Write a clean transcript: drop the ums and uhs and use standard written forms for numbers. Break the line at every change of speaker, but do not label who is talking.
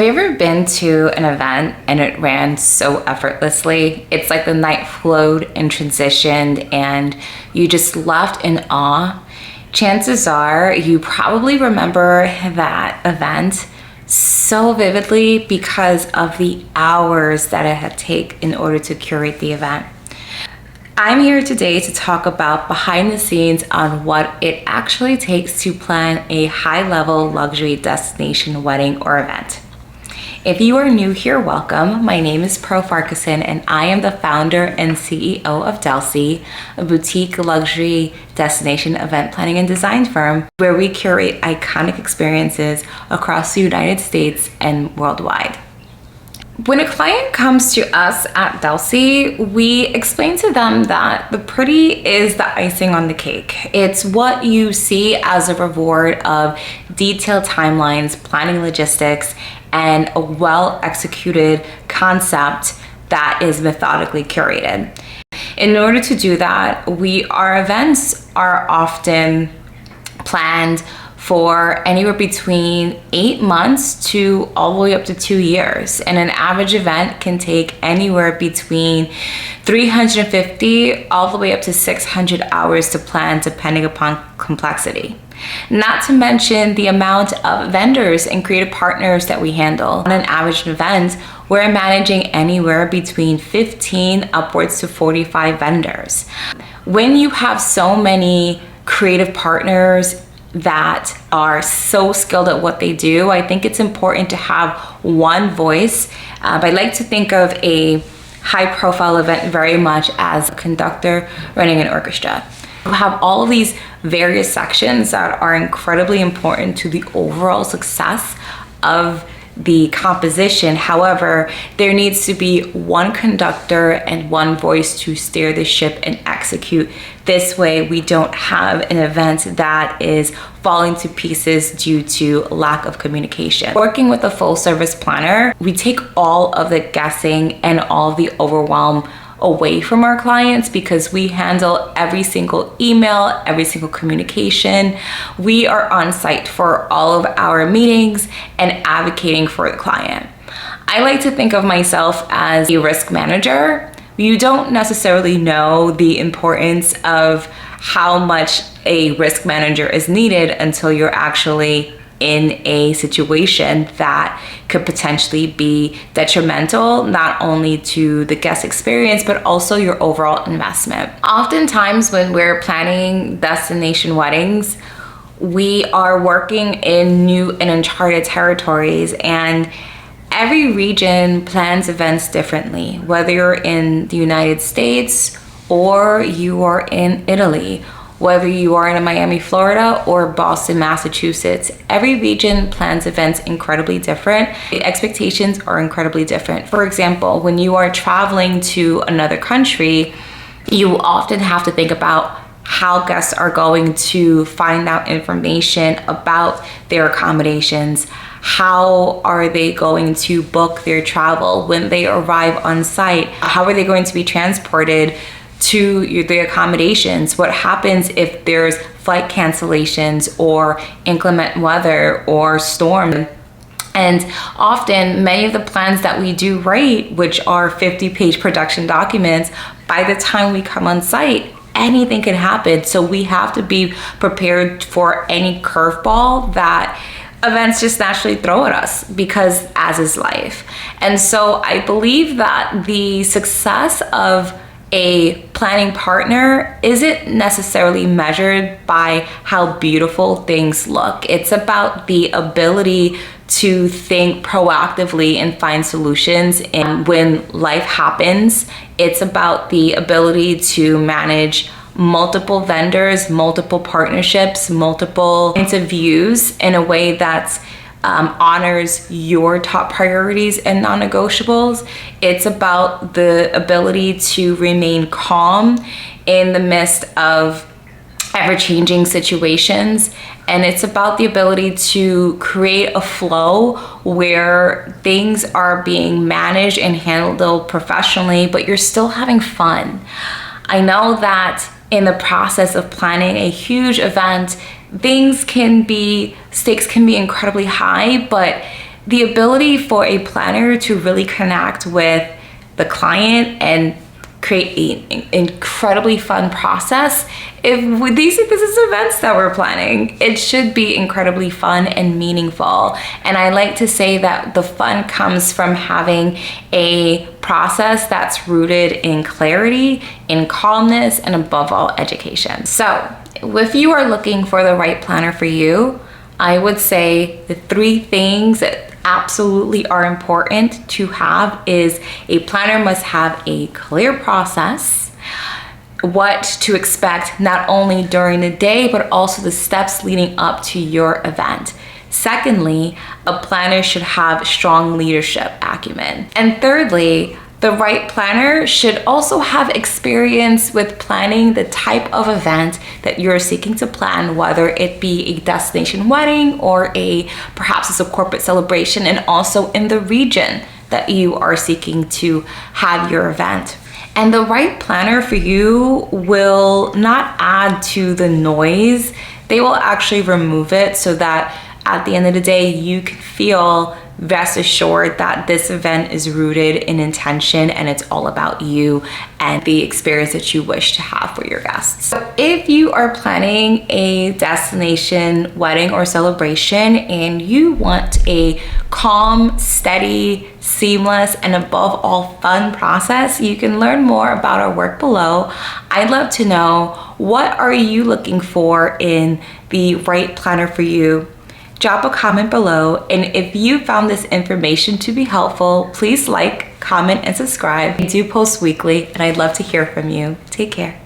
Have you ever been to an event and it ran so effortlessly? It's like the night flowed and transitioned and you just left in awe. Chances are you probably remember that event so vividly because of the hours that it had taken in order to curate the event. I'm here today to talk about behind the scenes on what it actually takes to plan a high-level luxury destination wedding or event. If you are new here, welcome. My name is Pearl Farquharson and I am the founder and CEO of Delsey, a boutique luxury destination event planning and design firm where we curate iconic experiences across the United States and worldwide. When a client comes to us at Delsey, we explain to them that the pretty is the icing on the cake. It's what you see as a reward of detailed timelines, planning logistics, and a well-executed concept that is methodically curated. In order to do that, our events are often planned for anywhere between 8 months to all the way up to 2 years. And an average event can take anywhere between 350 all the way up to 600 hours to plan, depending upon complexity. Not to mention the amount of vendors and creative partners that we handle. On an average event, we're managing anywhere between 15 upwards to 45 vendors. When you have so many creative partners that are so skilled at what they do, I think it's important to have one voice. I like to think of a high-profile event very much as a conductor running an orchestra. You have all of these various sections that are incredibly important to the overall success of the composition. However, there needs to be one conductor and one voice to steer the ship and execute. This way, we don't have an event that is falling to pieces due to lack of communication. Working with a full service planner, we take all of the guessing and all of the overwhelm away from our clients because we handle every single email, every single communication. We are on site for all of our meetings and advocating for the client. I like to think of myself as a risk manager. You don't necessarily know the importance of how much a risk manager is needed until you're actually in a situation that could potentially be detrimental, not only to the guest experience, but also your overall investment. Oftentimes when we're planning destination weddings, we are working in new and uncharted territories, and every region plans events differently, whether you're in the United States or you are in Italy, whether you are in Miami, Florida, or Boston, Massachusetts. Every region plans events incredibly different. The expectations are incredibly different. For example, when you are traveling to another country, you often have to think about how guests are going to find out information about their accommodations. How are they going to book their travel when they arrive on site? How are they going to be transported to the accommodations? What happens if there's flight cancellations or inclement weather or storm? And often many of the plans that we do write, which are 50-page production documents, by the time we come on site, anything can happen. So we have to be prepared for any curveball that events just naturally throw at us, because as is life. And so I believe that the success of a planning partner isn't necessarily measured by how beautiful things look. It's about the ability to think proactively and find solutions. And when life happens, it's about the ability to manage multiple vendors, multiple partnerships, multiple points of views in a way that's honors your top priorities and non-negotiables. It's about the ability to remain calm in the midst of ever-changing situations. And it's about the ability to create a flow where things are being managed and handled professionally, but you're still having fun. I know that in the process of planning a huge event, stakes can be incredibly high, but the ability for a planner to really connect with the client and create an incredibly fun process. If this is events that we're planning, it should be incredibly fun and meaningful. And I like to say that the fun comes from having a process that's rooted in clarity, in calmness, and above all, education. So if you are looking for the right planner for you, I would say the 3 things that absolutely are important to have is a planner must have a clear process, what to expect not only during the day, but also the steps leading up to your event. Secondly, a planner should have strong leadership acumen. And thirdly, the right planner should also have experience with planning the type of event that you're seeking to plan, whether it be a destination wedding or perhaps it's a corporate celebration, and also in the region that you are seeking to have your event. And the right planner for you will not add to the noise. They will actually remove it so that at the end of the day, you can feel rest assured that this event is rooted in intention and it's all about you and the experience that you wish to have for your guests. So if you are planning a destination wedding or celebration and you want a calm, steady, seamless, and above all fun process, you can learn more about our work below. I'd love to know, what are you looking for in the right planner for you? Drop a comment below, and if you found this information to be helpful, please like, comment, and subscribe. I do post weekly, and I'd love to hear from you. Take care.